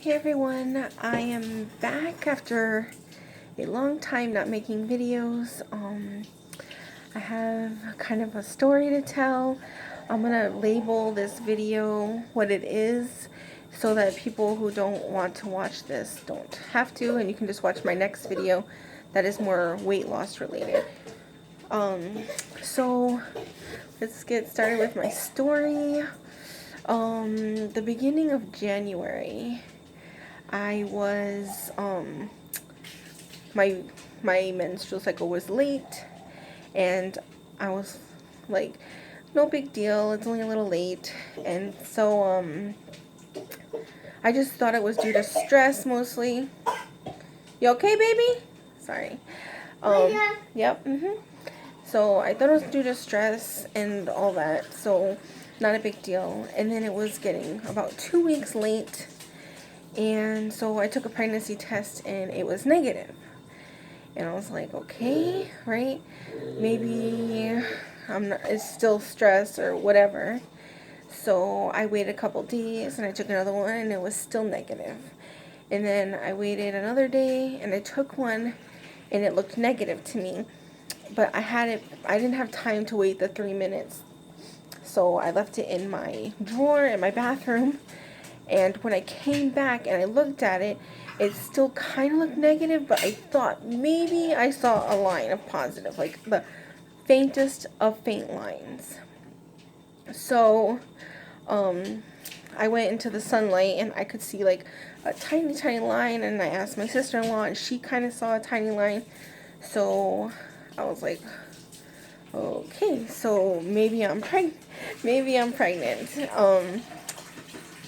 Hey everyone, I am back after a long time not making videos. I have kind of a story to tell. I'm gonna label this video what it is so that people who don't want to watch this don't have to, and you can just watch my next video that is more weight loss related. So let's get started with my story. The beginning of January, I was, my menstrual cycle was late, and I was like, no big deal, it's only a little late, and so, I just thought it was due to stress mostly. You okay, baby? Sorry. Yep, So I thought it was due to stress and all that, so not a big deal. And then it was getting about 2 weeks late, and so I took a pregnancy test and it was negative. And I was like, okay, right? Maybe it's still stress or whatever. So I waited a couple days and I took another one and it was still negative. And then I waited another day and I took one and it looked negative to me. But I didn't have time to wait the 3 minutes. So I left it in my drawer in my bathroom. And when I came back and I looked at it, it still kind of looked negative, but I thought maybe I saw a line of positive, like the faintest of faint lines. So, I went into the sunlight and I could see like a tiny, tiny line, and I asked my sister-in-law and she kind of saw a tiny line. So I was like, okay, so maybe I'm pregnant.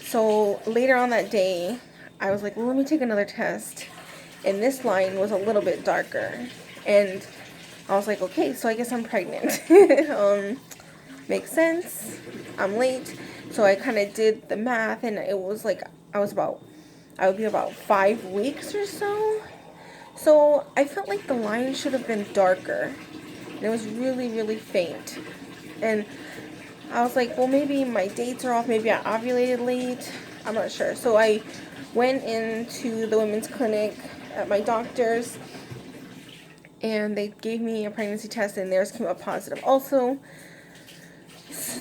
So later on that day, I was like, well, let me take another test. And this line was a little bit darker. And I was like, okay, so I guess I'm pregnant. Makes sense. I'm late. So I kind of did the math, and it was like I would be about 5 weeks or so. So I felt like the line should have been darker. And it was really, really faint. And I was like, well, maybe my dates are off. Maybe I ovulated late. I'm not sure. So I went into the women's clinic at my doctor's, and they gave me a pregnancy test, and theirs came up positive also.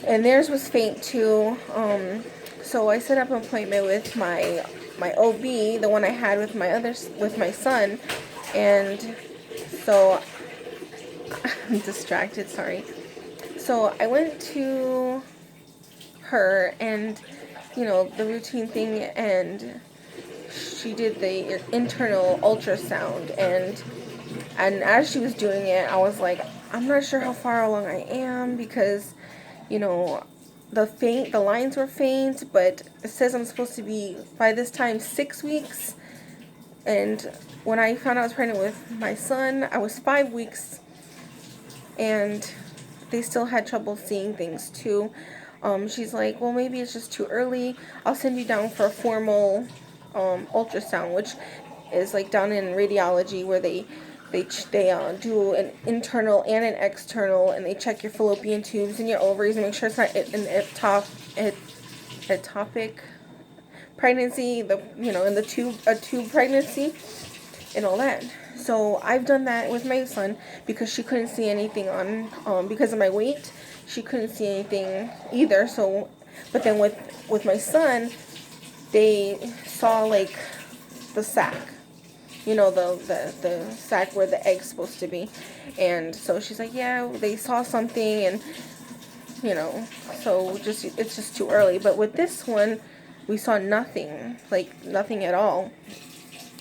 And theirs was faint too. So I set up an appointment with my OB, the one I had with my son, and so I'm distracted. Sorry. So I went to her, and the routine thing, and she did the internal ultrasound, and as she was doing it, I was like, I'm not sure how far along I am, because the lines were faint, but it says I'm supposed to be by this time 6 weeks. And when I found out I was pregnant with my son, I was 5 weeks, and they still had trouble seeing things too. She's like, well, maybe it's just too early. I'll send you down for a formal ultrasound, which is like down in radiology, where they do an internal and an external, and they check your fallopian tubes and your ovaries and make sure it's not an ectopic pregnancy, in a tube pregnancy and all that. So I've done that with my son, because she couldn't see anything because of my weight. She couldn't see anything either. So, but then with my son, they saw like the sac, the sac where the egg's supposed to be. And so she's like, yeah, they saw something, and so it's just too early. But with this one, we saw nothing, like nothing at all.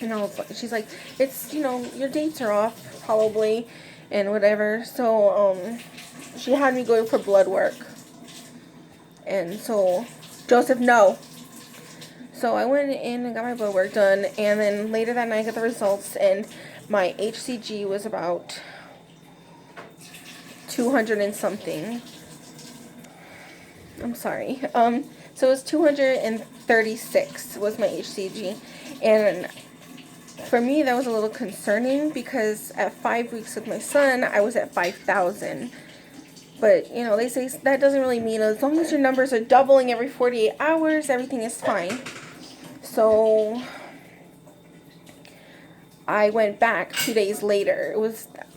And she's like, it's, your dates are off probably, and whatever. So she had me go for blood work. And so, Joseph, no. So I went in and got my blood work done, and then later that night I got the results, and my HCG was about 200 and something. I'm sorry. So it was 236 was my HCG, and for me that was a little concerning, because at 5 weeks with my son I was at 5,000. But they say that doesn't really mean, as long as your numbers are doubling every 48 hours, everything is fine. So So I went back 2 days later.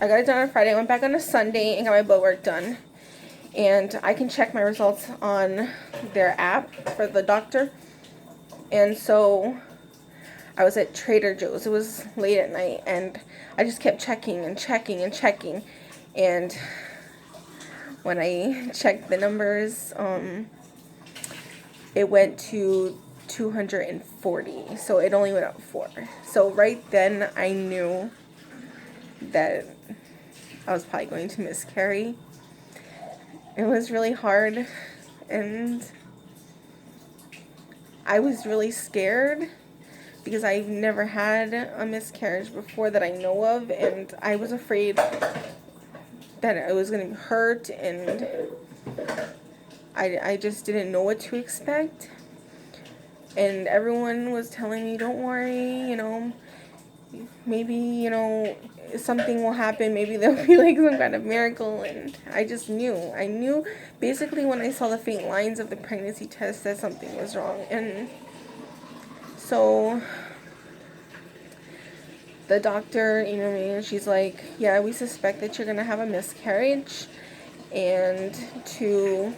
I got it done on Friday. I went back on a Sunday and got my blood work done. And I can check my results on their app for the doctor. And so I was at Trader Joe's. It was late at night, and I just kept checking and checking and checking. And when I checked the numbers, it went to 240. So it only went up 4. So right then I knew that I was probably going to miscarry. It was really hard, and I was really scared because I've never had a miscarriage before that I know of, and I was afraid that I was going to hurt, and I just didn't know what to expect. And everyone was telling me, don't worry, maybe, something will happen. Maybe there'll be like some kind of miracle. And I just knew. I knew basically when I saw the faint lines of the pregnancy test that something was wrong. And so the doctor emailed me and she's like, yeah, we suspect that you're going to have a miscarriage and to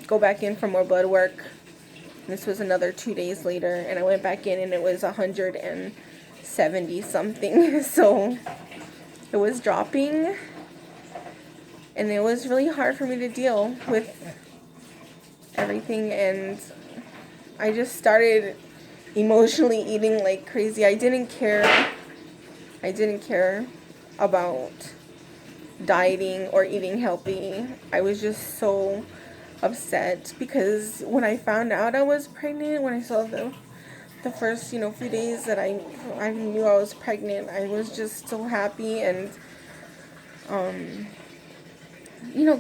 go back in for more blood work. This was another 2 days later, and I went back in and it was 170 something. So it was dropping, and it was really hard for me to deal with everything. And I just started emotionally eating like crazy. I didn't care about dieting or eating healthy. I was just so upset because when I found out I was pregnant, when I saw the first few days that I knew I was pregnant, I was just so happy. And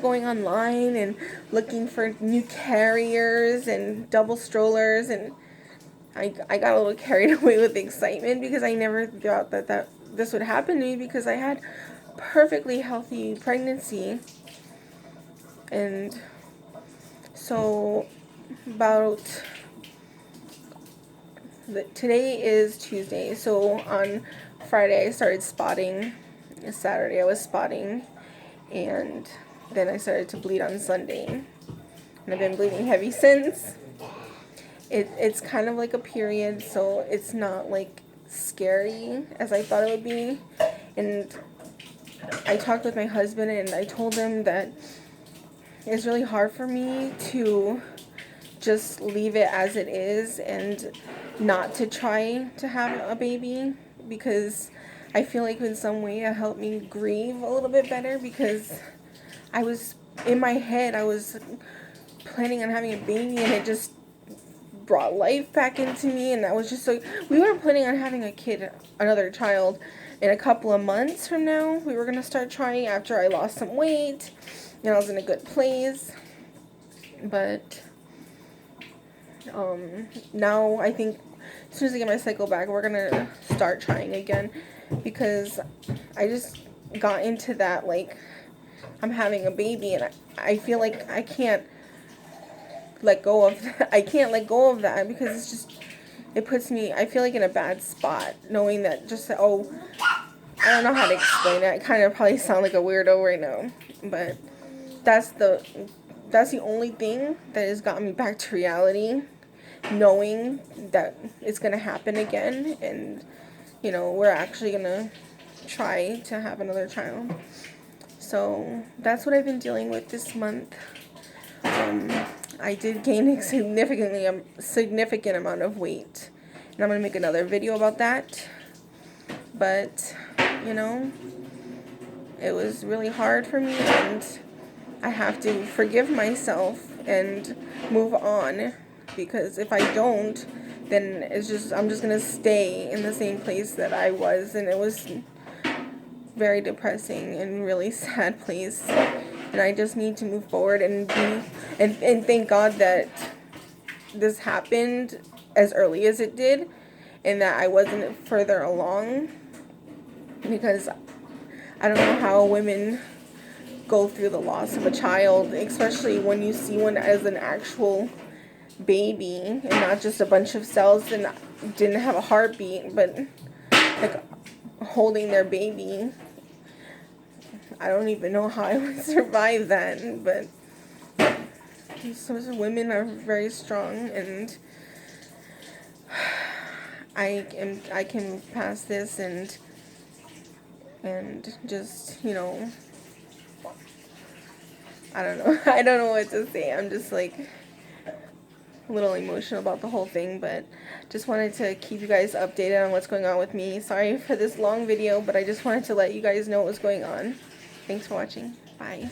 going online and looking for new carriers and double strollers, and I got a little carried away with excitement because I never thought that this would happen to me, because I had perfectly healthy pregnancy. And so today is Tuesday, so on Friday I started spotting. Saturday I was spotting, and then I started to bleed on Sunday, and I've been bleeding heavy since. It's kind of like a period, so it's not like scary as I thought it would be. And I talked with my husband and I told him that it's really hard for me to just leave it as it is and not to try to have a baby, because I feel like in some way it helped me grieve a little bit better, because in my head I was planning on having a baby and it just brought life back into me. And I was just so, we were planning on having another child in a couple of months from now. We were going to start trying after I lost some weight and I was in a good place. But now I think as soon as I get my cycle back, we're going to start trying again, because I just got into that, like, I'm having a baby, and I feel like I can't let go of that. I can't let go of that, because it puts me, I feel like, in a bad spot, knowing that I don't know how to explain it. I kind of probably sound like a weirdo right now, but that's the only thing that has gotten me back to reality, knowing that it's going to happen again, and we're actually going to try to have another child. So that's what I've been dealing with this month. I did gain a significant amount of weight, and I'm going to make another video about that. But it was really hard for me, and I have to forgive myself and move on, because if I don't, then I'm just going to stay in the same place that I was. And it was very depressing and really sad place, and I just need to move forward and thank God that this happened as early as it did, and that I wasn't further along, because I don't know how women go through the loss of a child, especially when you see one as an actual baby and not just a bunch of cells and didn't have a heartbeat, but like holding their baby. I don't even know how I would survive that, but some women are very strong, and I can pass this and just, you know, I don't know. I don't know what to say. I'm just like a little emotional about the whole thing, but just wanted to keep you guys updated on what's going on with me. Sorry for this long video, but I just wanted to let you guys know what was going on. Thanks for watching. Bye.